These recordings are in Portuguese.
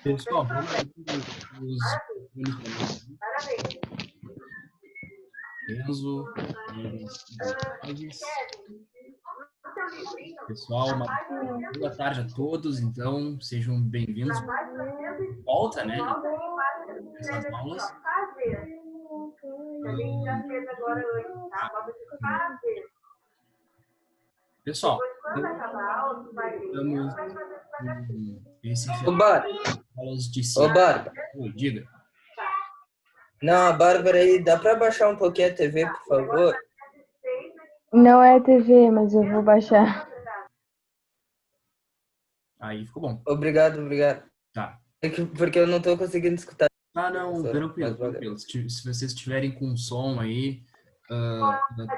Pessoal, vamos abrir os microfones para vocês. Enzo, Alves. Pessoal, uma boa tarde a todos. Então, sejam bem-vindos. Volta, né? Essas aulas. Pessoal, estamos com esse Ô, Bar, aulas de ô, ciência. Bar. Oi, diga. Não, a Bárbara aí, dá pra baixar um pouquinho a TV, por favor? Não é TV, mas eu vou baixar. Aí ficou bom. Obrigado, obrigado. Tá. Porque eu não tô conseguindo escutar. Ah, não, tranquilo, Mas valeu. tranquilo. Se vocês estiverem com som aí,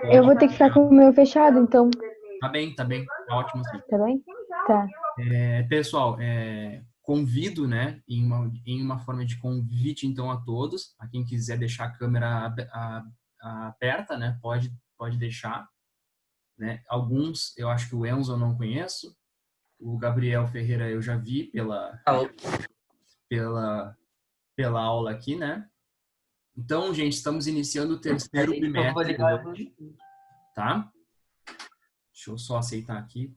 Eu vou ter que ficar com o meu fechado, então. Tá bem, tá ótimo assim. Tá bem? Tá. Pessoal, convido, né, em uma forma de convite, então, a todos, a quem quiser deixar a câmera aberta, né, pode deixar, né, alguns, eu acho que o Enzo eu não conheço, o Gabriel Ferreira eu já vi pela aula aqui, né, então, gente, estamos iniciando o terceiro bimestre hoje, tá? Deixa eu só aceitar aqui.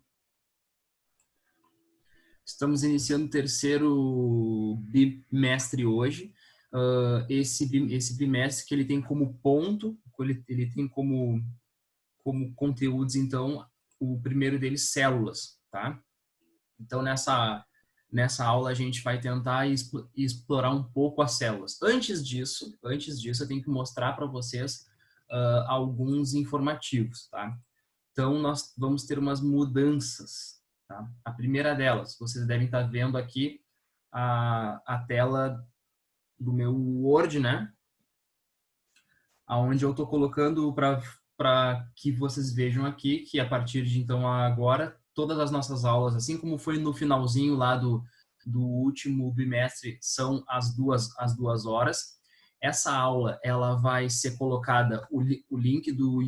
Estamos iniciando o terceiro bimestre hoje. Esse bimestre que ele tem como ponto, ele tem como conteúdos, então, o primeiro deles, células, tá? Então, nessa aula, a gente vai tentar explorar um pouco as células. Antes disso, eu tenho que mostrar para vocês alguns informativos, tá? Então, nós vamos ter umas mudanças. Tá? A primeira delas, vocês devem estar vendo aqui a tela do meu Word, né? Onde eu estou colocando para que vocês vejam aqui que a partir de então agora, todas as nossas aulas, assim como foi no finalzinho lá do último bimestre, são as duas horas. Essa aula ela vai ser colocada o link do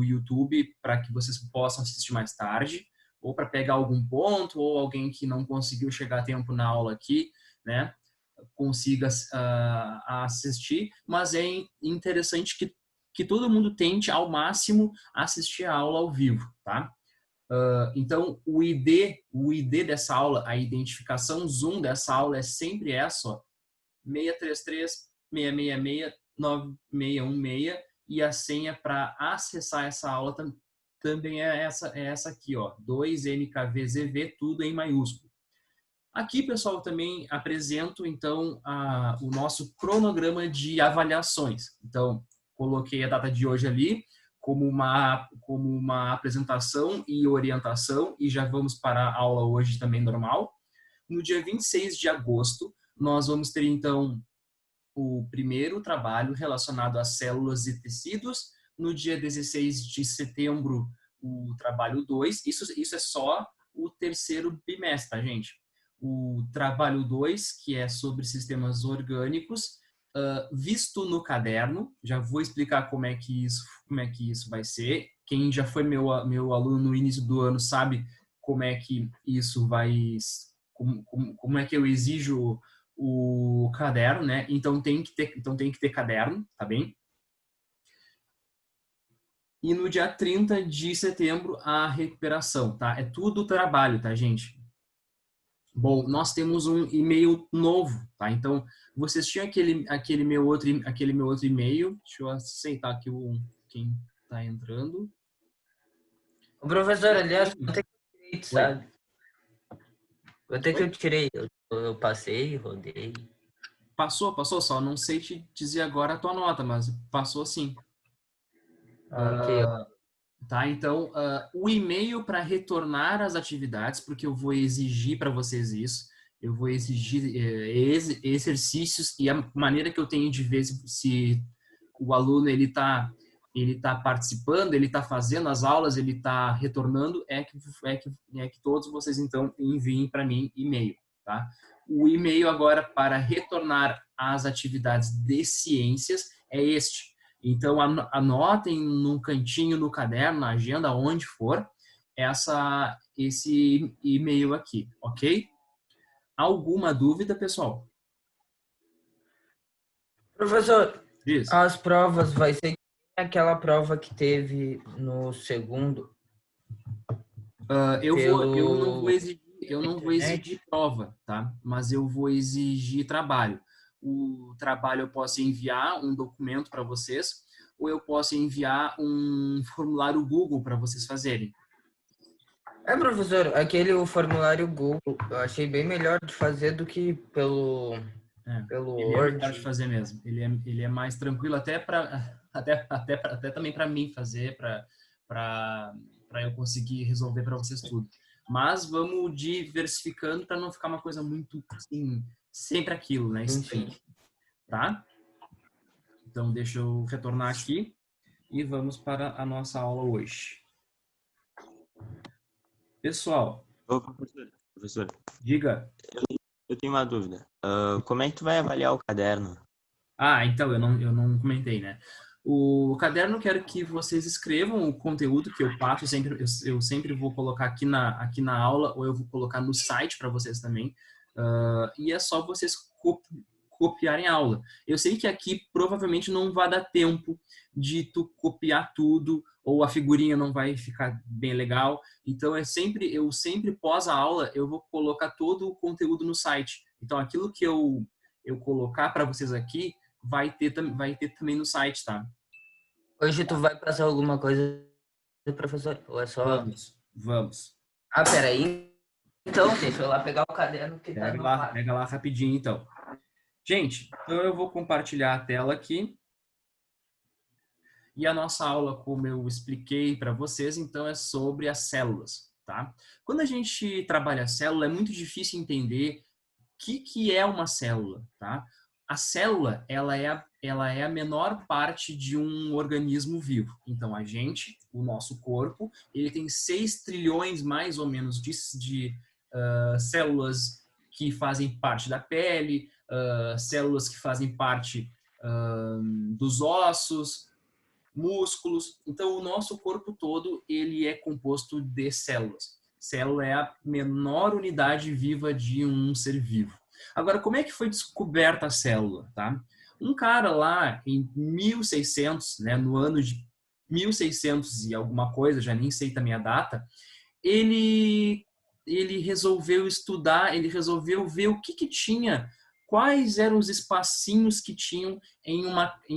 YouTube para que vocês possam assistir mais tarde, ou para pegar algum ponto, ou alguém que não conseguiu chegar a tempo na aula aqui, né, consiga assistir, mas é interessante que todo mundo tente ao máximo assistir a aula ao vivo, tá? Então, o ID dessa aula, a identificação Zoom dessa aula é sempre essa, ó, 633-666-9616, e a senha para acessar essa aula também é essa aqui, ó, 2NKVZV, tudo em maiúsculo. Aqui, pessoal, também apresento, então, o nosso cronograma de avaliações. Então, coloquei a data de hoje ali como uma apresentação e orientação, e já vamos para a aula hoje também normal. No dia 26 de agosto, nós vamos ter, então, o primeiro trabalho relacionado a células e tecidos. No dia 16 de setembro, o trabalho 2. Isso é só o terceiro bimestre, tá, gente? O trabalho 2, que é sobre sistemas orgânicos, visto no caderno. Já vou explicar como é que isso vai ser. Quem já foi meu aluno no início do ano sabe como é que isso vai... Como é que eu exijo o caderno, né? Então tem que ter caderno, tá bem? E no dia 30 de setembro, a recuperação, tá? É tudo trabalho, tá, gente? Bom, nós temos um e-mail novo, tá? Então, vocês tinham aquele meu outro e-mail. Deixa eu aceitar aqui quem tá entrando. O professor, aliás, quanto é que eu tirei, sabe? Quanto é que eu tirei? Eu passei, rodei. Passou, só não sei te dizer agora a tua nota, mas passou sim. Ok. Tá, então, o e-mail para retornar às atividades, porque eu vou exigir para vocês isso, eu vou exigir exercícios, e a maneira que eu tenho de ver se o aluno ele tá participando, ele está fazendo as aulas, ele está retornando, é que todos vocês, então, enviem para mim e-mail, tá? O e-mail agora para retornar às atividades de ciências é este. Então, anotem num cantinho no caderno, na agenda, onde for, esse e-mail aqui, ok? Alguma dúvida, pessoal? Professor, Diz. as provas vai ser aquela prova que teve no segundo pelo Eu não vou internet? exigir prova, tá? Mas eu vou exigir trabalho. O trabalho eu posso enviar um documento para vocês, ou eu posso enviar um formulário Google para vocês fazerem. Professor, aquele o formulário Google, eu achei bem melhor de fazer do que pelo Ele é melhor de Word. fazer mesmo. Ele é mais tranquilo até para até também para mim fazer para eu conseguir resolver para vocês tudo. Mas vamos diversificando para não ficar uma coisa muito assim, sempre aquilo, né? Enfim. Estanque, tá? Então deixa eu retornar aqui e vamos para a nossa aula hoje. Pessoal, Ô, professor, diga. eu tenho uma dúvida. Como é que tu vai avaliar o caderno? Então, eu não comentei, né? O caderno, eu quero que vocês escrevam o conteúdo que eu passo, eu sempre vou colocar aqui na aula, ou eu vou colocar no site para vocês também. E é só vocês copiarem a aula. Eu sei que aqui provavelmente não vai dar tempo de tu copiar tudo, ou a figurinha não vai ficar bem legal. Então, eu sempre pós a aula, eu vou colocar todo o conteúdo no site. Então, aquilo que eu colocar para vocês aqui, vai ter também no site, tá? Hoje tu vai passar alguma coisa, professor? Ou é só... Vamos. Peraí. Então, deixa eu lá pegar o caderno que tá no quarto. Pega lá rapidinho, então. Gente, então eu vou compartilhar a tela aqui. E a nossa aula, como eu expliquei para vocês, então é sobre as células, tá? Quando a gente trabalha a célula, é muito difícil entender o que é uma célula, tá? A célula, ela é a menor parte de um organismo vivo. Então, o nosso corpo, ele tem 6 trilhões, mais ou menos, de células que fazem parte da pele, células que fazem parte dos ossos, músculos. Então, o nosso corpo todo, ele é composto de células. Célula é a menor unidade viva de um ser vivo. Agora, como é que foi descoberta a célula, tá? Um cara lá em 1600, né, no ano de 1600 e alguma coisa, já nem sei também a data, ele resolveu estudar, ele resolveu ver o que tinha, quais eram os espacinhos que tinham em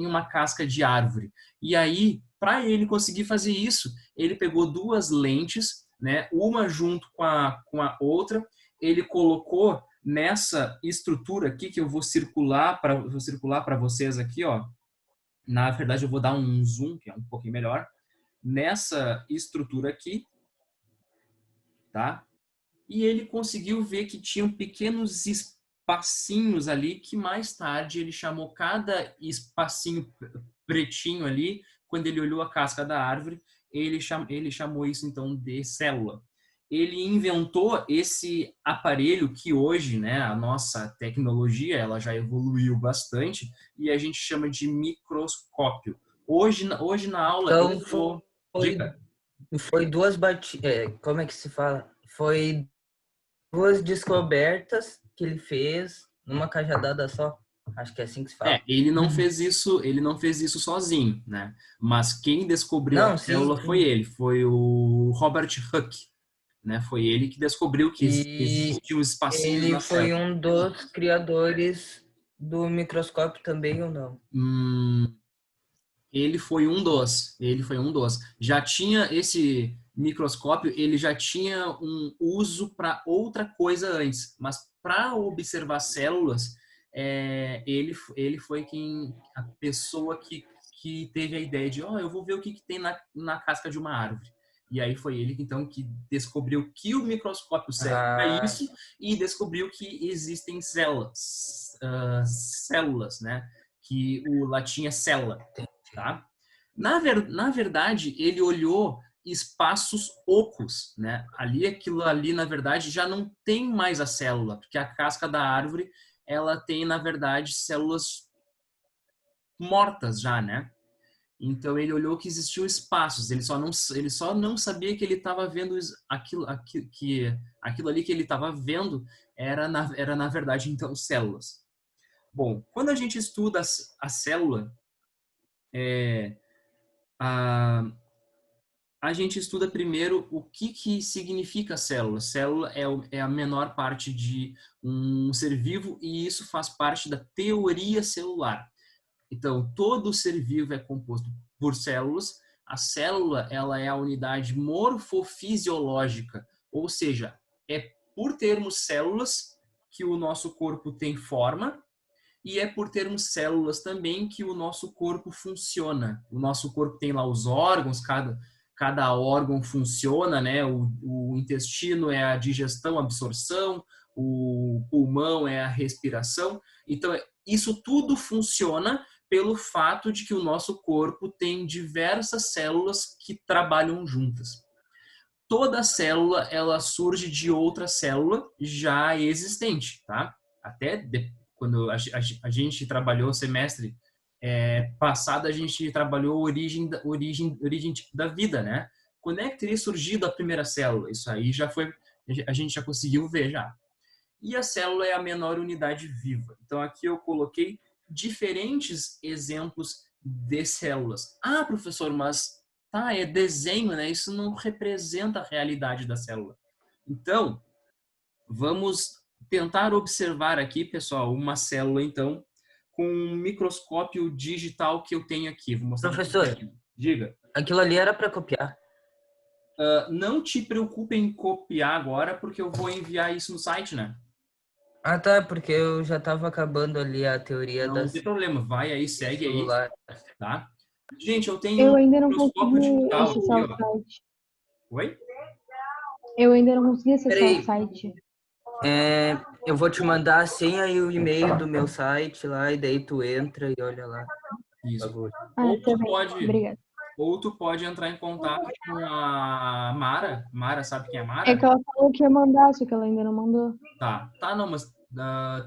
uma casca de árvore. E aí, para ele conseguir fazer isso, ele pegou 2 lentes, né, uma junto com a outra, ele colocou nessa estrutura aqui que eu vou circular para vocês aqui, ó. Na verdade, eu vou dar um zoom, que é um pouquinho melhor, nessa estrutura aqui, tá? E ele conseguiu ver que tinham pequenos espacinhos ali que mais tarde ele chamou cada espacinho pretinho ali, quando ele olhou a casca da árvore, ele chamou isso então de célula. Ele inventou esse aparelho que hoje, né, a nossa tecnologia, ela já evoluiu bastante e a gente chama de microscópio. Hoje na aula Então, eu vou... foi duas como é que se fala? Foi 2 descobertas que ele fez numa cajadada só. Acho que é assim que se fala. Ele não fez isso sozinho, né? Mas quem descobriu a Não, sim. célula foi o Robert Hooke, né? Foi ele que descobriu que E existiam espacinhos ele na célula. foi um dos criadores do microscópio também ou não? Ele foi um dos. Já tinha esse microscópio, ele já tinha um uso para outra coisa antes, mas para observar células, ele foi a pessoa que teve a ideia de, eu vou ver o que tem na casca de uma árvore. E aí foi ele então que descobriu que o microscópio serve para isso e descobriu que existem células, né? Que o latim é cella. Tá? Na verdade, ele olhou espaços ocos, né? Aquilo ali, na verdade, já não tem mais a célula, porque a casca da árvore, ela tem, na verdade, células mortas já, né? Então ele olhou que existiam espaços, ele só não sabia que ele estava vendo aquilo ali que ele estava vendo era na verdade então células. Bom, quando a gente estuda a célula, a gente estuda primeiro o que significa célula. Célula é a menor parte de um ser vivo e isso faz parte da teoria celular. Então, todo ser vivo é composto por células. A célula, ela é a unidade morfofisiológica, ou seja, é por termos células que o nosso corpo tem forma e é por termos células também que o nosso corpo funciona. O nosso corpo tem lá os órgãos, cada órgão funciona, né? O intestino é a digestão, absorção, o pulmão é a respiração. Então, isso tudo funciona pelo fato de que o nosso corpo tem diversas células que trabalham juntas. Toda célula, ela surge de outra célula já existente, tá? Até quando a gente trabalhou semestre passado, a gente trabalhou origem da vida, né? Quando é que teria surgido a primeira célula? Isso aí a gente já conseguiu ver já. E a célula é a menor unidade viva. Então aqui eu coloquei diferentes exemplos de células. Ah, professor, mas é desenho, né? Isso não representa a realidade da célula. Então, vamos tentar observar aqui, pessoal, uma célula, então, com um microscópio digital que eu tenho aqui. Vou mostrar. Professor, aqui. Diga. Aquilo ali era para copiar. Não te preocupe em copiar agora, porque eu vou enviar isso no site, né? Ah, tá, porque eu já estava acabando ali a teoria Não das tem problema, vai aí, segue celular. aí, tá? Gente, eu tenho Eu ainda não microscópio consegui digital acessar aqui, o ó. site. Oi? Eu ainda não consegui acessar Peraí. o site. Eu vou te mandar a senha e o e-mail do meu site lá, e daí tu entra e olha lá. Isso. Por favor. Ou Tá tu bem. pode, Obrigada. ou tu pode entrar em contato com a Mara. Mara, sabe quem é a É Mara? que ela falou que ia mandar, só que ela ainda não mandou. Tá, não, mas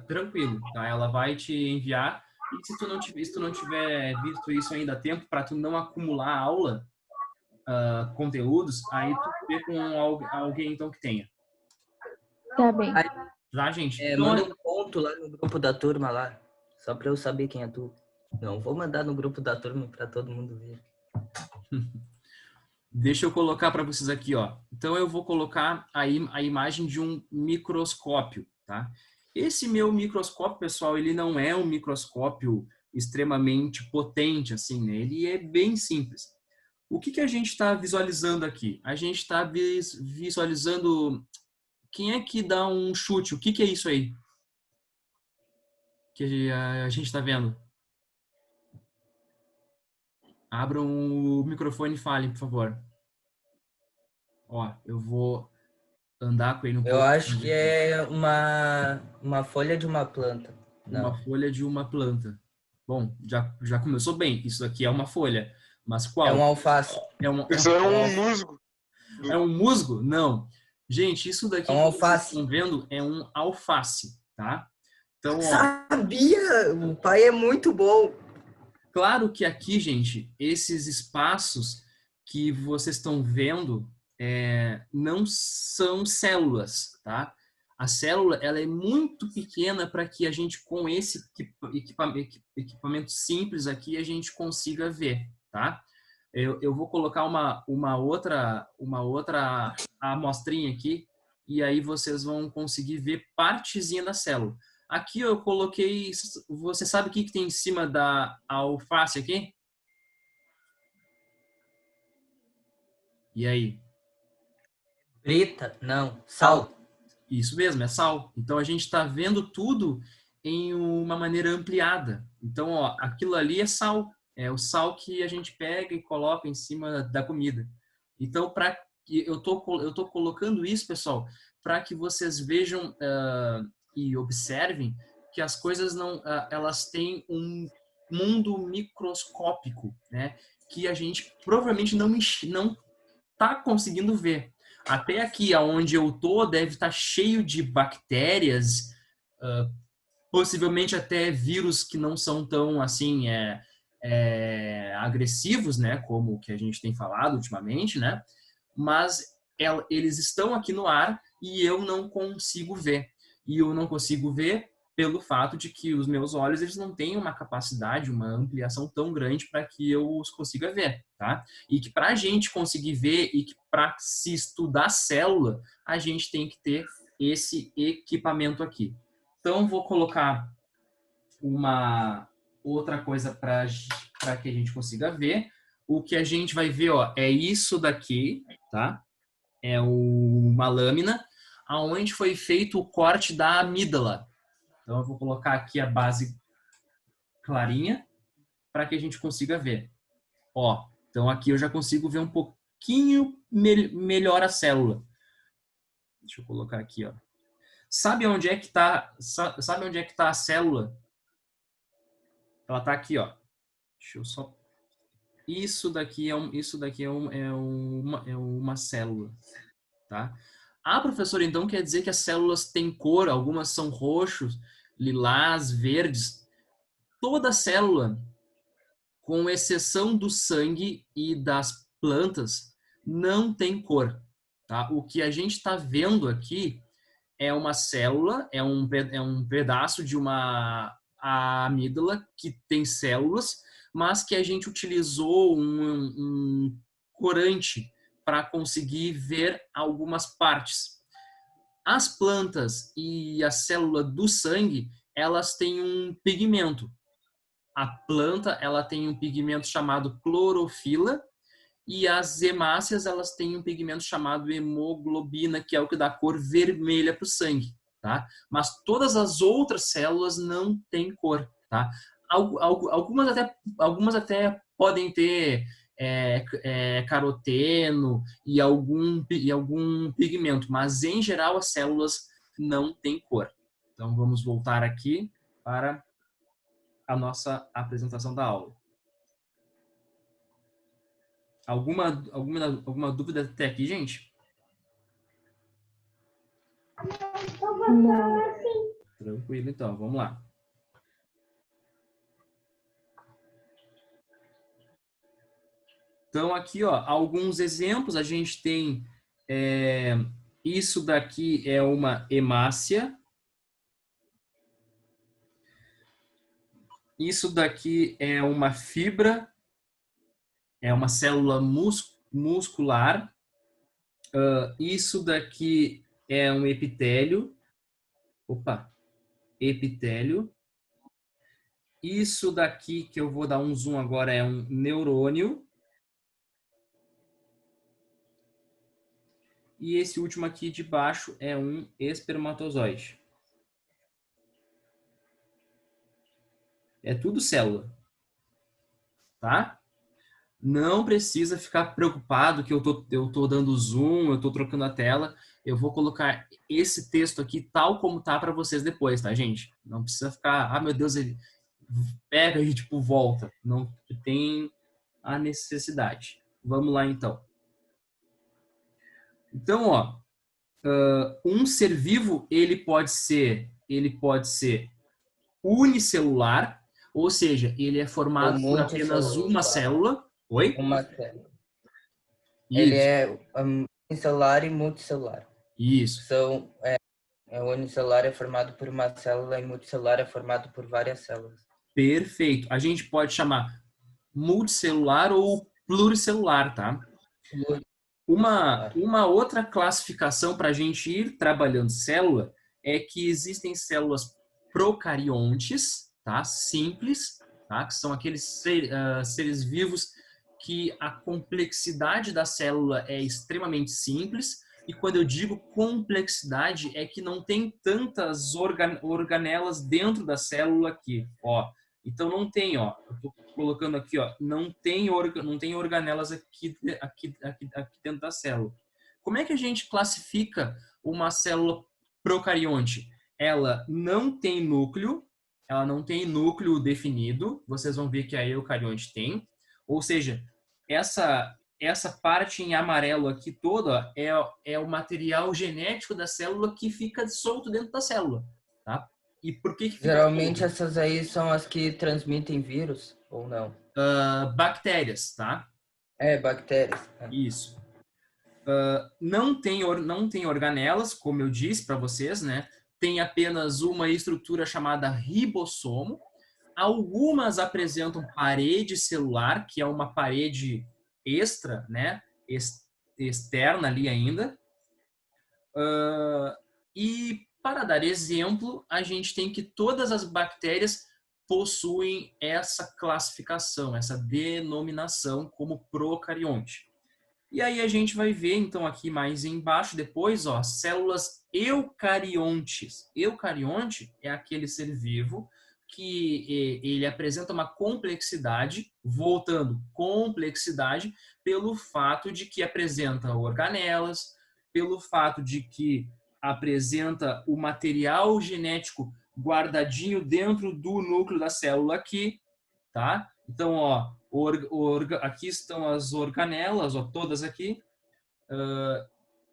tranquilo, tá? Ela vai te enviar. E se tu não tiver visto isso ainda a tempo, para tu não acumular aula, conteúdos, aí tu vê com alguém então que tenha. Tá bem. Tá, gente? Então, Manda um ponto lá no grupo da turma lá, só para eu saber quem é tu. Não vou mandar no grupo da turma para todo mundo ver. deixa eu colocar para vocês aqui, ó. Então eu vou colocar aí a imagem de um microscópio, tá? Esse meu microscópio, pessoal, ele não é um microscópio extremamente potente, assim, né? Ele é bem simples. O que a gente está visualizando aqui? A gente está visualizando... Quem é que dá um chute? O que é isso aí? Que a gente está vendo? Abram o microfone e falem, por favor. Ó, eu vou andar com ele um pouco. Eu acho que é uma folha de uma planta. Uma Não. folha de uma planta. Bom, já começou bem. Isso aqui é uma folha. Mas qual? É um alface. Isso é um musgo. É um musgo? Não. Gente, isso daqui É um que alface. vocês estão vendo é um alface, tá? Então, ó, Sabia! O pai é muito bom. claro que aqui, gente, esses espaços que vocês estão vendo não são células, tá? A célula, ela é muito pequena para que a gente, com esse equipamento simples aqui, a gente consiga ver, tá? Eu vou colocar uma outra amostrinha aqui e aí vocês vão conseguir ver partezinha da célula. Aqui eu coloquei... Você sabe o que tem em cima da alface aqui? E aí? Brita? Não. Sal. Isso mesmo, é sal. Então a gente está vendo tudo em uma maneira ampliada. Então, ó, aquilo ali é sal. É o sal que a gente pega e coloca em cima da comida. Então, eu tô colocando isso, pessoal, para que vocês vejam e observem que as coisas não, elas têm um mundo microscópico, né? Que a gente provavelmente não está conseguindo ver. Até aqui, aonde eu tô, deve estar cheio de bactérias, possivelmente até vírus que não são tão assim agressivos, né, como o que a gente tem falado ultimamente, né, mas eles estão aqui no ar e eu não consigo ver. E eu não consigo ver pelo fato de que os meus olhos eles não têm uma capacidade, uma ampliação tão grande para que eu os consiga ver, tá? E que para a gente conseguir ver e que para se estudar célula, a gente tem que ter esse equipamento aqui. Então, vou colocar uma outra coisa para que a gente consiga ver. O que a gente vai ver, ó, é isso daqui, tá? É uma lâmina aonde foi feito o corte da amígdala. Então, eu vou colocar aqui a base clarinha para que a gente consiga ver. Ó, então aqui eu já consigo ver um pouquinho melhor a célula. Deixa eu colocar aqui, ó. Sabe onde é que tá a célula? Ela tá aqui, ó. Deixa eu só. Isso daqui é uma célula, tá? Ah, professor, então quer dizer que as células têm cor, algumas são roxos, lilás, verdes. Toda célula, com exceção do sangue e das plantas, não tem cor, tá? O que a gente está vendo aqui é uma célula, é um pedaço de uma amígdala que tem células, mas que a gente utilizou um corante para conseguir ver algumas partes. As plantas e a célula do sangue, elas têm um pigmento. A planta, ela tem um pigmento chamado clorofila e as hemácias, elas têm um pigmento chamado hemoglobina, que é o que dá cor vermelha para o sangue, tá? Mas todas as outras células não têm cor, tá? Algumas até podem ter caroteno e algum pigmento, mas em geral as células não têm cor. Então vamos voltar aqui para a nossa apresentação da aula. Alguma dúvida até aqui, gente? Não. Tranquilo, então. Vamos lá. Então, aqui, ó, alguns exemplos. A gente tem isso daqui é uma hemácia. Isso daqui é uma fibra. É uma célula muscular. Isso daqui é um epitélio. Opa! Epitélio. Isso daqui que eu vou dar um zoom agora é um neurônio. E esse último aqui de baixo é um espermatozoide. É tudo célula. Tá? Não precisa ficar preocupado que eu tô dando zoom, eu tô trocando a tela. Eu vou colocar esse texto aqui tal como tá para vocês depois, tá, gente? Não precisa ficar, ah, meu Deus, ele pega e tipo volta. Não tem a necessidade. Vamos lá, então. Então, ó, um ser vivo, ele pode ser unicelular, ou seja, ele é formado por apenas uma célula. Oi? Uma célula. Isso. Ele é unicelular e multicelular. Isso. O unicelular é formado por uma célula e multicelular é formado por várias células. Perfeito. A gente pode chamar multicelular ou pluricelular, tá? Uma outra classificação para a gente ir trabalhando célula é que existem células procariontes, tá? Simples, tá? Que são aqueles seres vivos que a complexidade da célula é extremamente simples. E quando eu digo complexidade, é que não tem tantas organelas dentro da célula aqui, ó. Então não tem, ó. Eu tô colocando aqui, ó. Não tem organelas aqui dentro da célula. Como é que a gente classifica uma célula procarionte? Ela não tem núcleo definido. Vocês vão ver que a eucarionte tem. Ou seja, essa parte em amarelo aqui toda é o material genético da célula que fica solto dentro da célula, tá? E por que fica Geralmente calor? essas aí são as que transmitem vírus, ou não? Bactérias, tá? É, bactérias. Isso. Não tem organelas, como eu disse para vocês, né? Tem apenas uma estrutura chamada ribossomo. Algumas apresentam parede celular, que é uma parede extra, né? Externa ali ainda. E para dar exemplo, a gente tem que todas as bactérias possuem essa classificação, essa denominação como procarionte. E aí a gente vai ver, então, aqui mais embaixo, depois, ó, células eucariontes. Eucarionte é aquele ser vivo que ele apresenta uma complexidade, voltando, complexidade, pelo fato de que apresenta organelas, pelo fato de que apresenta o material genético guardadinho dentro do núcleo da célula aqui, tá? Então, ó, aqui estão as organelas, ó, todas aqui,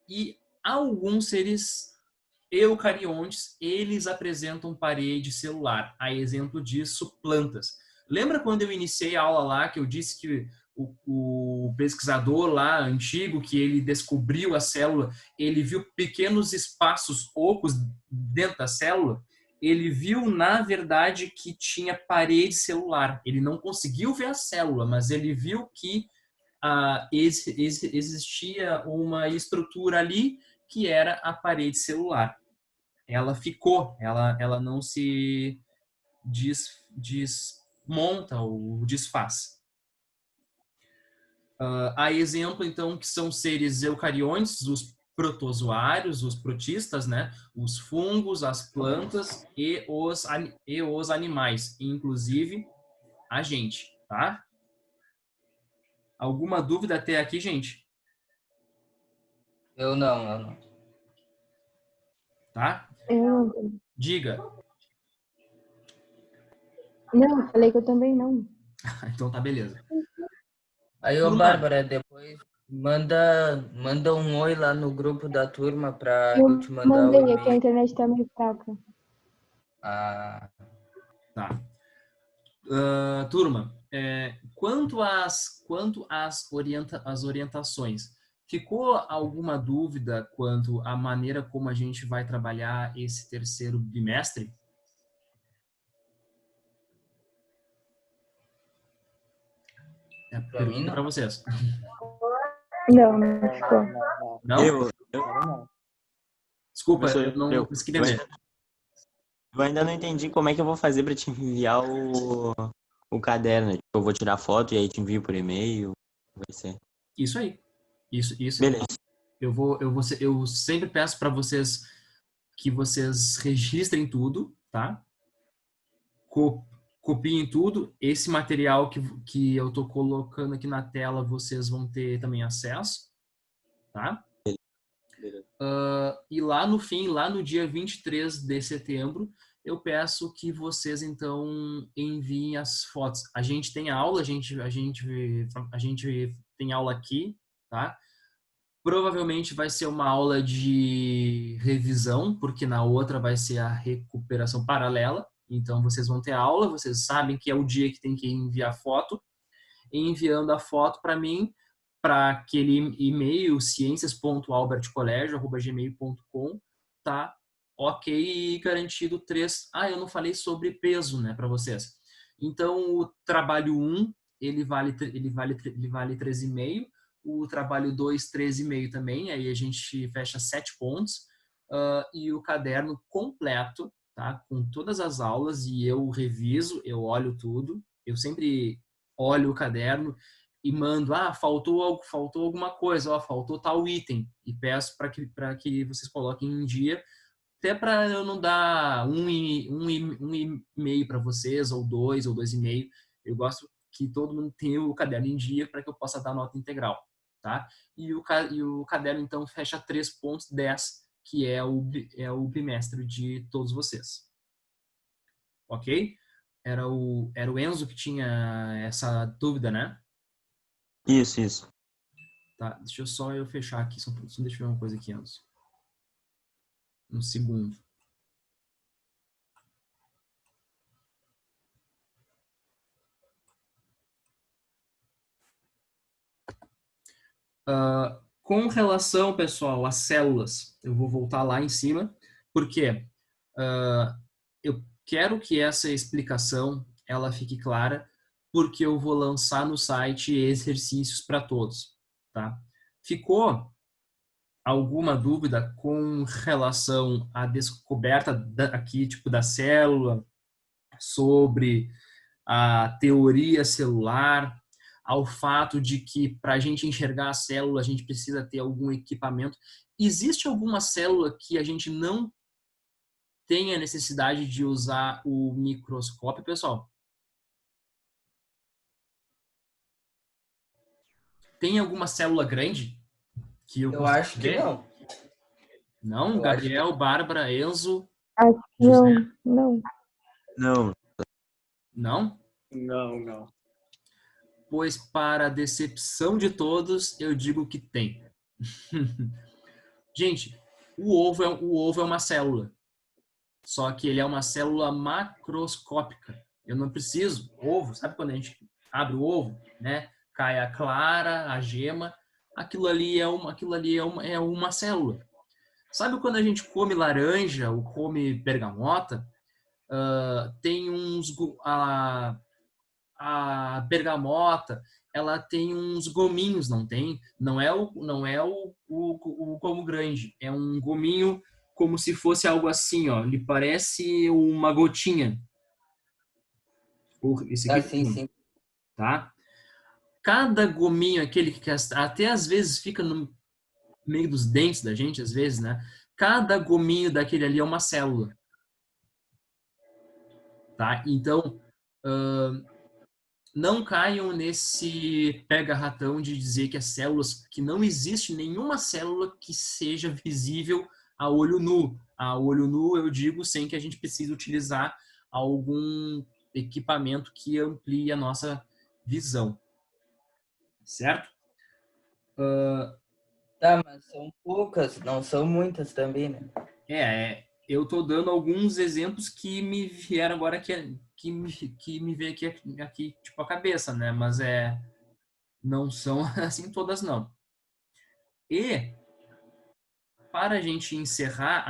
e alguns seres eucariontes, eles apresentam parede celular, a exemplo disso, plantas. Lembra quando eu iniciei a aula lá, que eu disse que o pesquisador lá, antigo, que ele descobriu a célula, ele viu pequenos espaços ocos dentro da célula? Ele viu, na verdade, que tinha parede celular. Ele não conseguiu ver a célula, mas ele viu que existia uma estrutura ali que era a parede celular. Ela ficou, ela não se desmonta ou desfaz. Há exemplo, então, que são seres eucariontes, os protozoários, os protistas, né? Os fungos, as plantas e os animais, inclusive a gente, tá? Alguma dúvida até aqui, gente? Eu não. Tá? Eu não. Diga. Não, falei que eu também não. Então tá, beleza. Aí, ô Turma, Bárbara, depois manda um oi lá no grupo da turma pra Eu eu te mandar o mandei, é que a e-mail. internet tá meio fraca. Ah, tá. Turma, as orientações, ficou alguma dúvida quanto à maneira como a gente vai trabalhar esse terceiro bimestre? É a pra mim pergunta para não. vocês. Não ficou. Não? Eu, Desculpa, professor, eu não consegui entender. eu ainda não entendi como é que eu vou fazer para te enviar o caderno. Tipo, eu vou tirar foto e aí te envio por e-mail. Vai ser. Isso aí. Isso. Beleza. Eu sempre peço para vocês que vocês registrem tudo, tá? Copiem tudo. Esse material que eu tô colocando aqui na tela, vocês vão ter também acesso, tá? Beleza. E lá no fim, lá no dia 23 de setembro, eu peço que vocês, então, enviem as fotos. A gente tem aula, a gente tem aula aqui, tá? Provavelmente vai ser uma aula de revisão, porque na outra vai ser a recuperação paralela. Então, vocês vão ter aula, vocês sabem que é o dia que tem que enviar foto. Enviando a foto para mim, para aquele e-mail, ciências.albertcolégio@gmail.com, tá? Ok, e garantido 3. Eu não falei sobre peso, né, para vocês. Então, o trabalho 1, ele vale 13,5. O trabalho 2, 13,5 também. Aí a gente fecha 7 pontos. E o caderno completo, tá? Com todas as aulas, e eu reviso, eu olho tudo. Eu sempre olho o caderno e mando, faltou alguma coisa, faltou tal item, e peço para que vocês coloquem em dia, até para eu não dar um e-mail para vocês, ou 2,5. Eu gosto que todo mundo tenha o caderno em dia para que eu possa dar nota integral, tá? E o caderno, então, fecha 3,10, que é o bimestre de todos vocês. Ok? Era o Enzo que tinha essa dúvida, né? Isso. Tá, deixa eu só fechar aqui, só deixa eu ver uma coisa aqui, Enzo. Um segundo. Com relação, pessoal, às células, eu vou voltar lá em cima, porque eu quero que essa explicação ela fique clara, porque eu vou lançar no site exercícios para todos, tá? Ficou alguma dúvida com relação à descoberta aqui, tipo, da célula, sobre a teoria celular, ao fato de que para a gente enxergar a célula a gente precisa ter algum equipamento? Existe alguma célula que a gente não tenha necessidade de usar o microscópio, pessoal? Tem alguma célula grande que eu Eu consigo acho que ver? não. Não? Eu acho que Gabriel, Bárbara, Enzo, Acho que José? não. Não. Não? Não. Pois, para a decepção de todos, eu digo que tem. Gente, o ovo é uma célula. Só que ele é uma célula macroscópica. Eu não preciso. Ovo, sabe quando a gente abre o ovo, né? Cai a clara, a gema. Aquilo ali é uma célula. Sabe quando a gente come laranja ou come bergamota? Tem a bergamota, ela tem uns gominhos, não tem? Não é o gomo grande, é um gominho como se fosse algo assim, ó. Ele parece uma gotinha. Esse aqui, sim. tá? Cada gominho, aquele que até às vezes fica no meio dos dentes da gente, às vezes, né? Cada gominho daquele ali é uma célula, tá? Então, não caiam nesse pega-ratão de dizer que as células, que não existe nenhuma célula que seja visível a olho nu. A olho nu, eu digo, sem que a gente precise utilizar algum equipamento que amplie a nossa visão. Certo? Tá, mas são poucas, não são muitas também, né? Eu tô dando alguns exemplos que me vieram agora que me veio aqui tipo a cabeça, né? Mas não são assim todas não. E para a gente encerrar,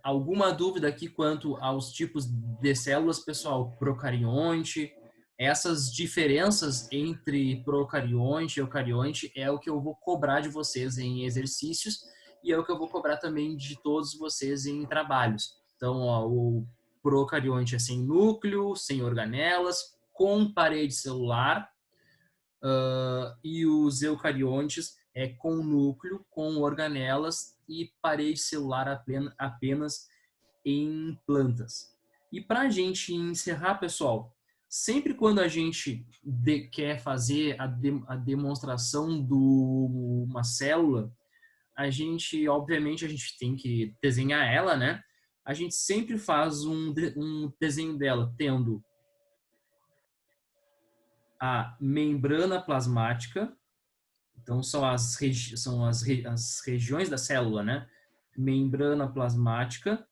alguma dúvida aqui quanto aos tipos de células, pessoal? Procarionte, essas diferenças entre procarionte e eucarionte é o que eu vou cobrar de vocês em exercícios e é o que eu vou cobrar também de todos vocês em trabalhos. Então, ó, o procarionte é sem núcleo, sem organelas, com parede celular, e os eucariontes é com núcleo, com organelas e parede celular apenas em plantas. E para a gente encerrar, pessoal, sempre quando a gente quer fazer a demonstração de uma célula, obviamente, a gente tem que desenhar ela, né? A gente sempre faz um desenho dela tendo a membrana plasmática. Então, são as regiões da célula, né? Membrana plasmática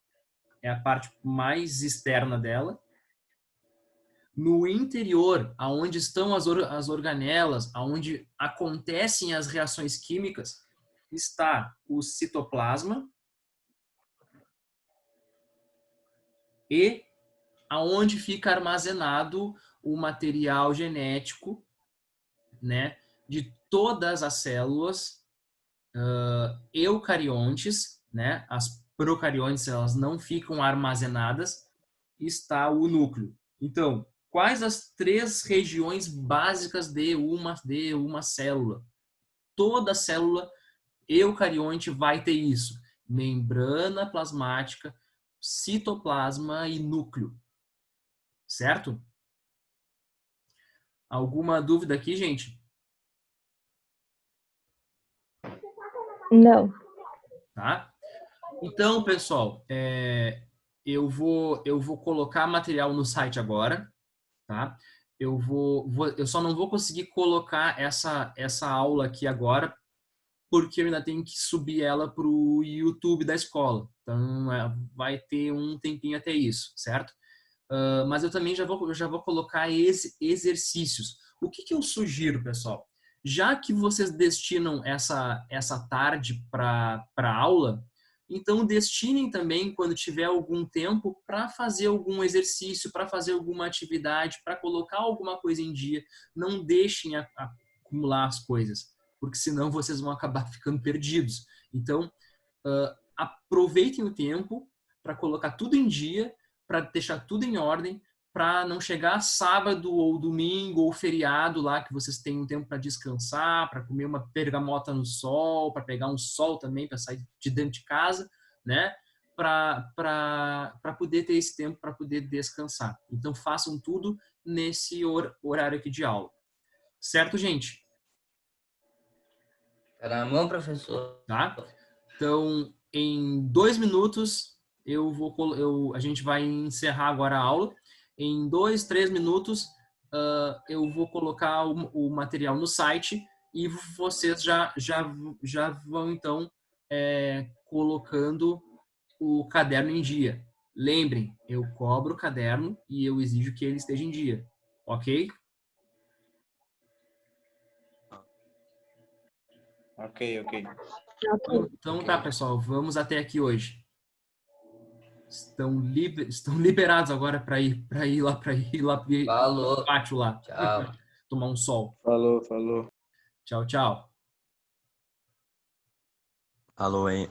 é a parte mais externa dela. No interior, aonde estão as organelas, aonde acontecem as reações químicas, está o citoplasma e aonde fica armazenado o material genético, né, de todas as células eucariontes, né? As procariontes elas não ficam armazenadas, está o núcleo. Então, quais as 3 regiões básicas de uma célula? Toda célula eucarionte vai ter isso: membrana plasmática, citoplasma e núcleo. Certo? Alguma dúvida aqui, gente? Não. Tá? Então, pessoal, eu vou colocar material no site agora, tá? Eu só não vou conseguir colocar essa aula aqui agora, porque eu ainda tenho que subir ela para o YouTube da escola. Então, vai ter um tempinho até isso, certo? Mas eu também já vou colocar exercícios. O que eu sugiro, pessoal? Já que vocês destinam essa tarde para aula, então destinem também, quando tiver algum tempo, para fazer algum exercício, para fazer alguma atividade, para colocar alguma coisa em dia. Não deixem acumular as coisas, porque senão vocês vão acabar ficando perdidos. Então, aproveitem o tempo para colocar tudo em dia, para deixar tudo em ordem, para não chegar sábado ou domingo ou feriado lá, que vocês tenham tempo para descansar, para comer uma bergamota no sol, para pegar um sol também, para sair de dentro de casa, né? Para poder ter esse tempo para poder descansar. Então, façam tudo nesse horário aqui de aula. Certo, gente? Caramba, professor. Tá? Então, em 2 minutos, a gente vai encerrar agora a aula. Em 2, 3 minutos, eu vou colocar o material no site e vocês já vão, então, colocando o caderno em dia. Lembrem, eu cobro o caderno e eu exijo que ele esteja em dia. Ok? Ok. Então tá, pessoal. Vamos até aqui hoje. Estão liberados agora para ir lá Falou. no pátio lá. Tchau. Tomar um sol. Falou. Tchau, tchau. Falou aí.